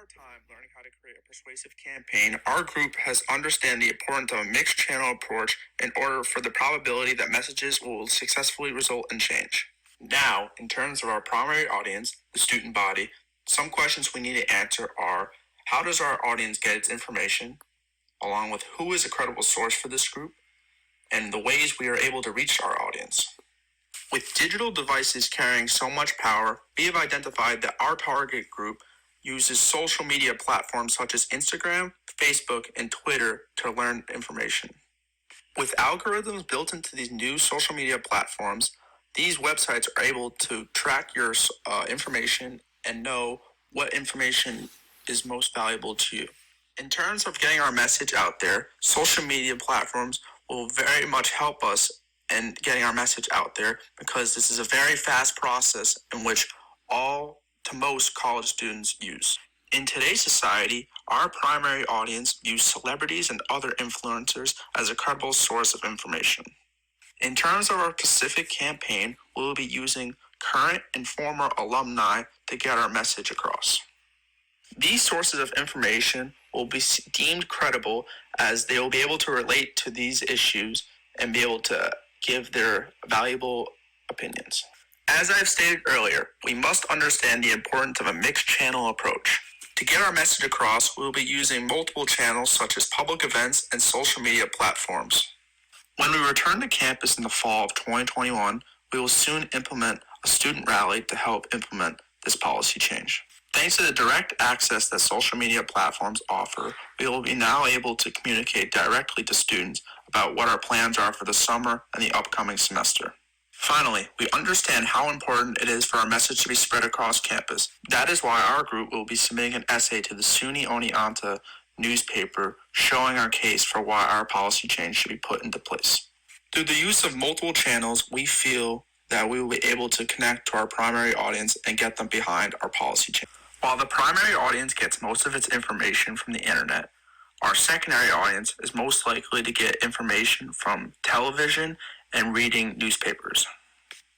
our time learning how to create a persuasive campaign, our group has understand the importance of a mixed channel approach in order for the probability that messages will successfully result in change. Now, in terms of our primary audience, the student body, some questions we need to answer are: how does our audience get its information, along with who is a credible source for this group, and the ways we are able to reach our audience. With digital devices carrying so much power, we have identified that our target group uses social media platforms such as Instagram, Facebook, and Twitter to learn information. With algorithms built into these new social media platforms, these websites are able to track your information and know what information is most valuable to you. In terms of getting our message out there, social media platforms will very much help us in getting our message out there, because this is a very fast process in which all to most college students use. In today's society, our primary audience views celebrities and other influencers as a credible source of information. In terms of our specific campaign, we will be using current and former alumni to get our message across. These sources of information will be deemed credible as they will be able to relate to these issues and be able to give their valuable opinions. As I've stated earlier, we must understand the importance of a mixed channel approach. To get our message across, we will be using multiple channels such as public events and social media platforms. When we return to campus in the fall of 2021, we will soon implement a student rally to help implement this policy change. Thanks to the direct access that social media platforms offer, we will be now able to communicate directly to students about what our plans are for the summer and the upcoming semester. Finally, we understand how important it is for our message to be spread across campus. That is why our group will be submitting an essay to the SUNY Oneonta newspaper showing our case for why our policy change should be put into place. Through the use of multiple channels, we feel that we will be able to connect to our primary audience and get them behind our policy change. While the primary audience gets most of its information from the internet, our secondary audience is most likely to get information from television and reading newspapers.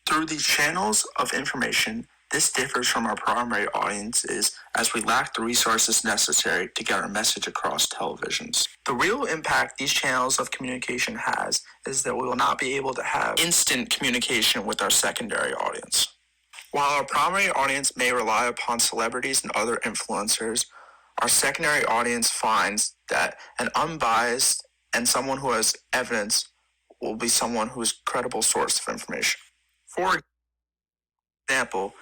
Through these channels of information, this differs from our primary audiences as we lack the resources necessary to get our message across televisions. The real impact these channels of communication has is that we will not be able to have instant communication with our secondary audience. While our primary audience may rely upon celebrities and other influencers, our secondary audience finds that an unbiased and someone who has evidence will be someone who is a credible source of information. For example,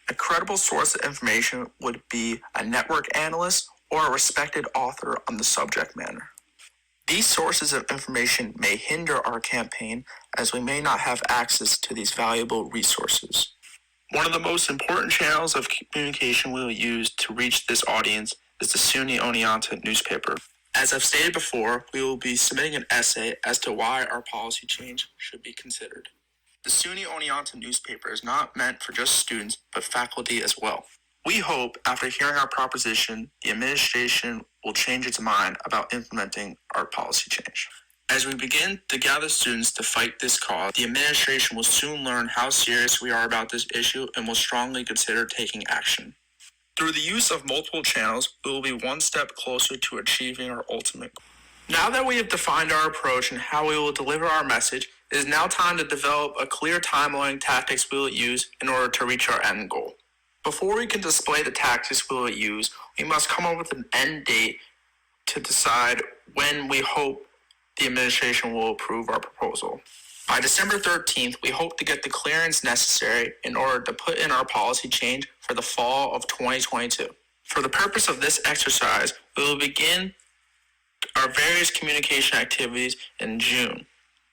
a credible source of information would be a network analyst or a respected author on the subject matter. These sources of information may hinder our campaign as we may not have access to these valuable resources. One of the most important channels of communication we will use to reach this audience is the SUNY Oneonta newspaper. As I've stated before, we will be submitting an essay as to why our policy change should be considered. The SUNY Oneonta newspaper is not meant for just students, but faculty as well. We hope, after hearing our proposition, the administration will change its mind about implementing our policy change. As we begin to gather students to fight this cause, the administration will soon learn how serious we are about this issue and will strongly consider taking action. Through the use of multiple channels, we will be one step closer to achieving our ultimate goal. Now that we have defined our approach and how we will deliver our message, it is now time to develop a clear timeline and tactics we will use in order to reach our end goal. Before we can display the tactics we will use, we must come up with an end date to decide when we hope the administration will approve our proposal. By December 13th, we hope to get the clearance necessary in order to put in our policy change for the fall of 2022. For the purpose of this exercise, we will begin our various communication activities in June.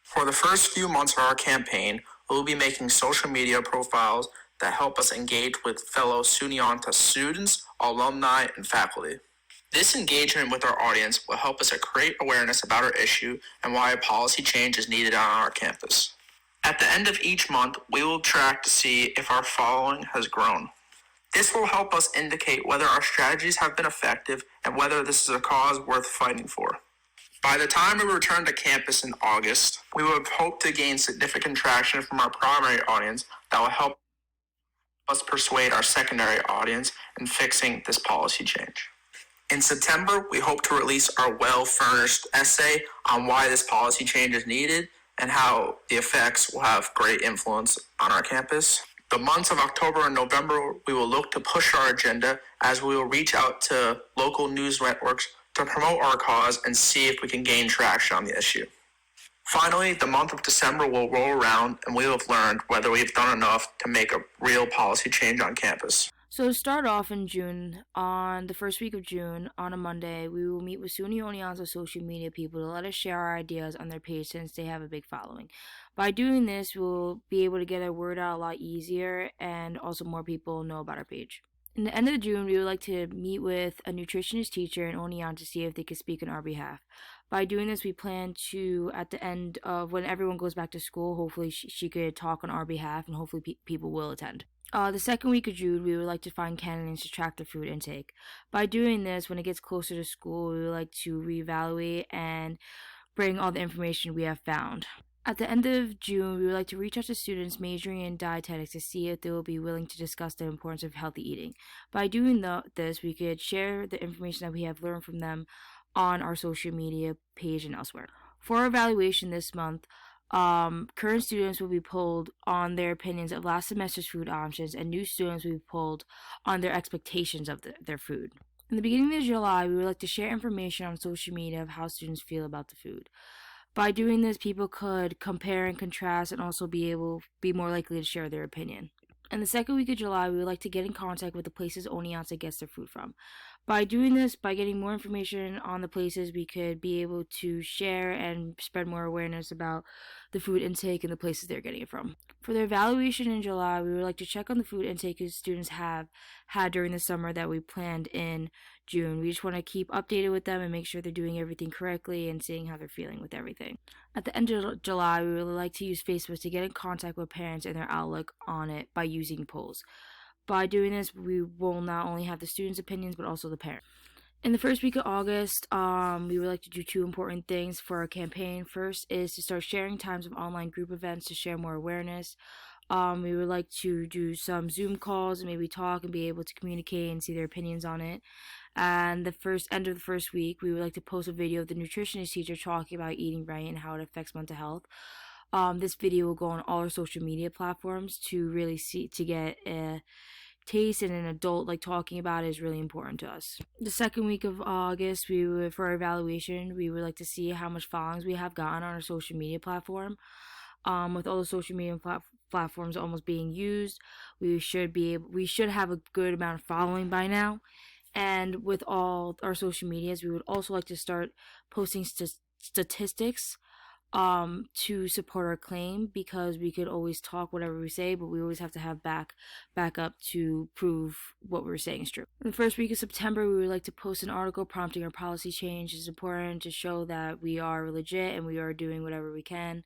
For the first few months of our campaign, we will be making social media profiles that help us engage with fellow SUNY Oneonta students, alumni, and faculty. This engagement with our audience will help us create awareness about our issue and why a policy change is needed on our campus. At the end of each month, we will track to see if our following has grown. This will help us indicate whether our strategies have been effective and whether this is a cause worth fighting for. By the time we return to campus in August, we would hope to gain significant traction from our primary audience that will help Let's persuade our secondary audience in fixing this policy change. In September, we hope to release our well-furnished essay on why this policy change is needed and how the effects will have great influence on our campus. The months of October and November, we will look to push our agenda as we will reach out to local news networks to promote our cause and see if we can gain traction on the issue. Finally, the month of December will roll around and we will have learned whether we've done enough to make a real policy change on campus. So to start off in June, on the first week of June, on a Monday, we will meet with SUNY Oneonta's social media people to let us share our ideas on their page since they have a big following. By doing this, we'll be able to get our word out a lot easier and also more people know about our page. In the end of June, we would like to meet with a nutritionist teacher in Oneonta to see if they could speak on our behalf. By doing this, we plan to, at the end of when everyone goes back to school, hopefully she could talk on our behalf and hopefully people will attend. The second week of June, we would like to find candidates to track their food intake. By doing this, when it gets closer to school, we would like to reevaluate and bring all the information we have found. At the end of June, we would like to reach out to students majoring in dietetics to see if they will be willing to discuss the importance of healthy eating. By doing this, we could share the information that we have learned from them on our social media page and elsewhere. For our evaluation this month, current students will be polled on their opinions of last semester's food options, and new students will be polled on their expectations of their food. In the beginning of July, we would like to share information on social media of how students feel about the food. By doing this, people could compare and contrast and also be more likely to share their opinion. In the second week of July, we would like to get in contact with the places Oneonta gets their food from. By doing this, by getting more information on the places, we could be able to share and spread more awareness about the food intake and the places they're getting it from. For their evaluation in July, we would like to check on the food intake students have had during the summer that we planned in June. We just want to keep updated with them and make sure they're doing everything correctly and seeing how they're feeling with everything. At the end of July, we would like to use Facebook to get in contact with parents and their outlook on it by using polls. By doing this, we will not only have the students' opinions, but also the parents. In the first week of August, we would like to do two important things for our campaign. First is to start sharing times of online group events to share more awareness. We would like to do some Zoom calls and maybe talk and be able to communicate and see their opinions on it. And end of the first week, we would like to post a video of the nutritionist teacher talking about eating right and how it affects mental health. This video will go on all our social media platforms to really get a taste, and an adult talking about it is really important to us. The second week of August, for our evaluation, we would like to see how much followings we have gotten on our social media platform. With all the social media platforms almost being used, we should have a good amount of following by now. And with all our social medias, we would also like to start posting statistics to support our claim, because we could always talk whatever we say, but we always have to have back up to prove what we're saying is true. In the first week of September, we would like to post an article prompting our policy change. It's important to show that we are legit and we are doing whatever we can.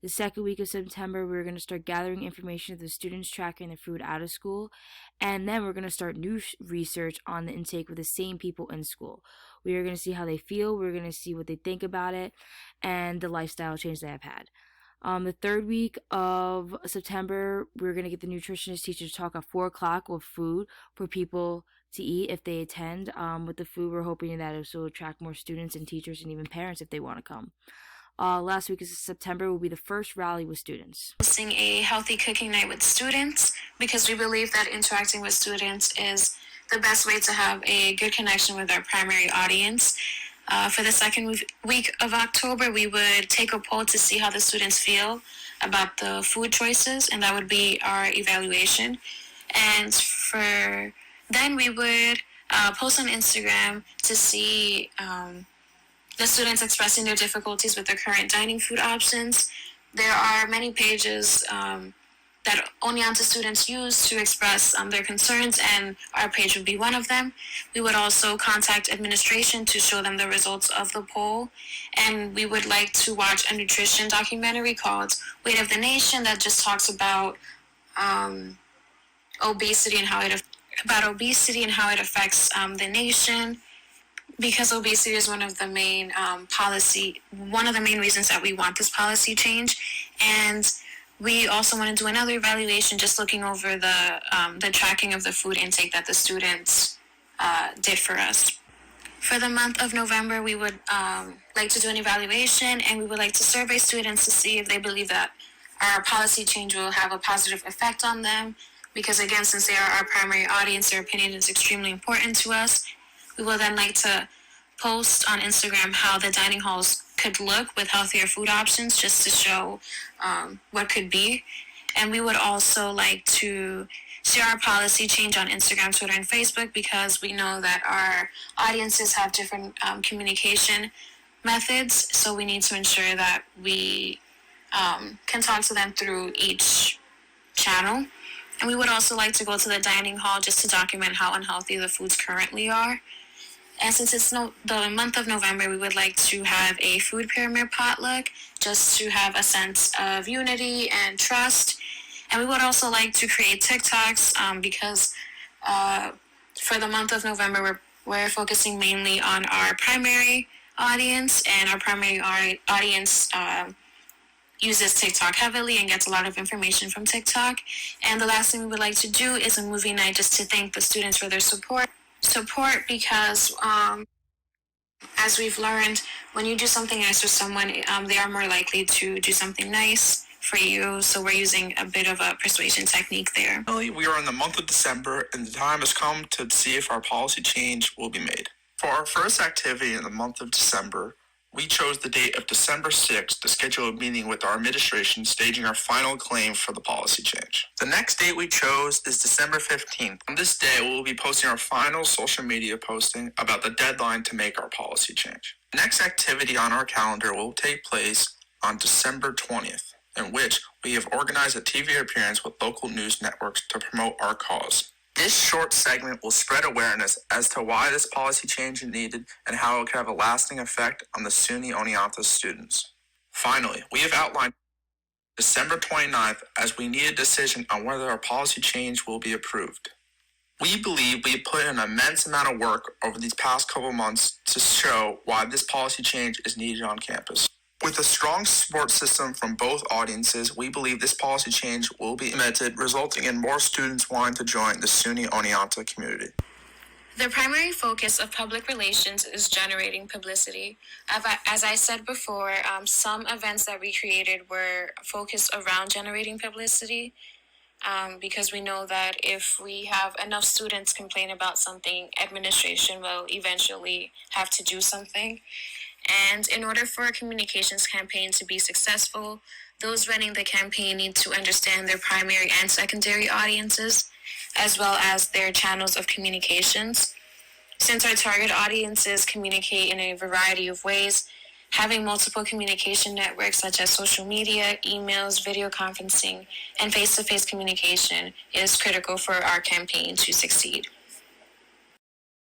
The second week of September, we're going to start gathering information of the students tracking their food out of school, and then we're going to start new research on the intake with the same people in school. We are going to see how they feel, we're going to see what they think about it, and the lifestyle change they have had. The third week of September, we're going to get the nutritionist teacher to talk at 4 o'clock with food for people to eat if they attend. With the food, we're hoping that it will attract more students and teachers and even parents if they want to come. Last week of September will be the first rally with students. Hosting a healthy cooking night with students, because we believe that interacting with students is the best way to have a good connection with our primary audience. For the second week of October, we would take a poll to see how the students feel about the food choices, and that would be our evaluation. And for then we would post on Instagram to see the students expressing their difficulties with their current dining food options. There are many pages that Oneonta students use to express their concerns, and our page would be one of them. We would also contact administration to show them the results of the poll, and we would like to watch a nutrition documentary called Weight of the Nation that just talks about obesity and how it affects the nation. Because obesity is one of the main reasons that we want this policy change. And We also want to do another evaluation, just looking over the tracking of the food intake that the students did for us. For the month of November, we would like to do an evaluation, and we would like to survey students to see if they believe that our policy change will have a positive effect on them. Because again, since they are our primary audience, their opinion is extremely important to us. We will then like to post on Instagram how the dining halls could look with healthier food options, just to show what could be. And we would also like to share our policy change on Instagram, Twitter, and Facebook, because we know that our audiences have different communication methods. So we need to ensure that we can talk to them through each channel. And we would also like to go to the dining hall just to document how unhealthy the foods currently are. And since it's the month of November, we would like to have a food pyramid potluck, just to have a sense of unity and trust. And we would also like to create TikToks because for the month of November, we're focusing mainly on our primary audience, and our primary audience uses TikTok heavily and gets a lot of information from TikTok. And the last thing we would like to do is a movie night, just to thank the students for their support because as we've learned, when you do something nice for someone, they are more likely to do something nice for you. So we're using a bit of a persuasion technique there. Finally, we are in the month of December, and the time has come to see if our policy change will be made. For our first activity in the month of December, we chose the date of December 6th to schedule a meeting with our administration, staging our final claim for the policy change. The next date we chose is December 15th. On this day, we will be posting our final social media posting about the deadline to make our policy change. The next activity on our calendar will take place on December 20th, in which we have organized a TV appearance with local news networks to promote our cause. This short segment will spread awareness as to why this policy change is needed and how it could have a lasting effect on the SUNY Oneonta students. Finally, we have outlined December 29th as we need a decision on whether our policy change will be approved. We believe we have put in an immense amount of work over these past couple months to show why this policy change is needed on campus. With a strong support system from both audiences, we believe this policy change will be implemented, resulting in more students wanting to join the SUNY Oneonta community. The primary focus of public relations is generating publicity. As I said before, some events that we created were focused around generating publicity, because we know that if we have enough students complain about something, administration will eventually have to do something. And in order for a communications campaign to be successful, those running the campaign need to understand their primary and secondary audiences, as well as their channels of communications. Since our target audiences communicate in a variety of ways, having multiple communication networks such as social media, emails, video conferencing, and face-to-face communication is critical for our campaign to succeed.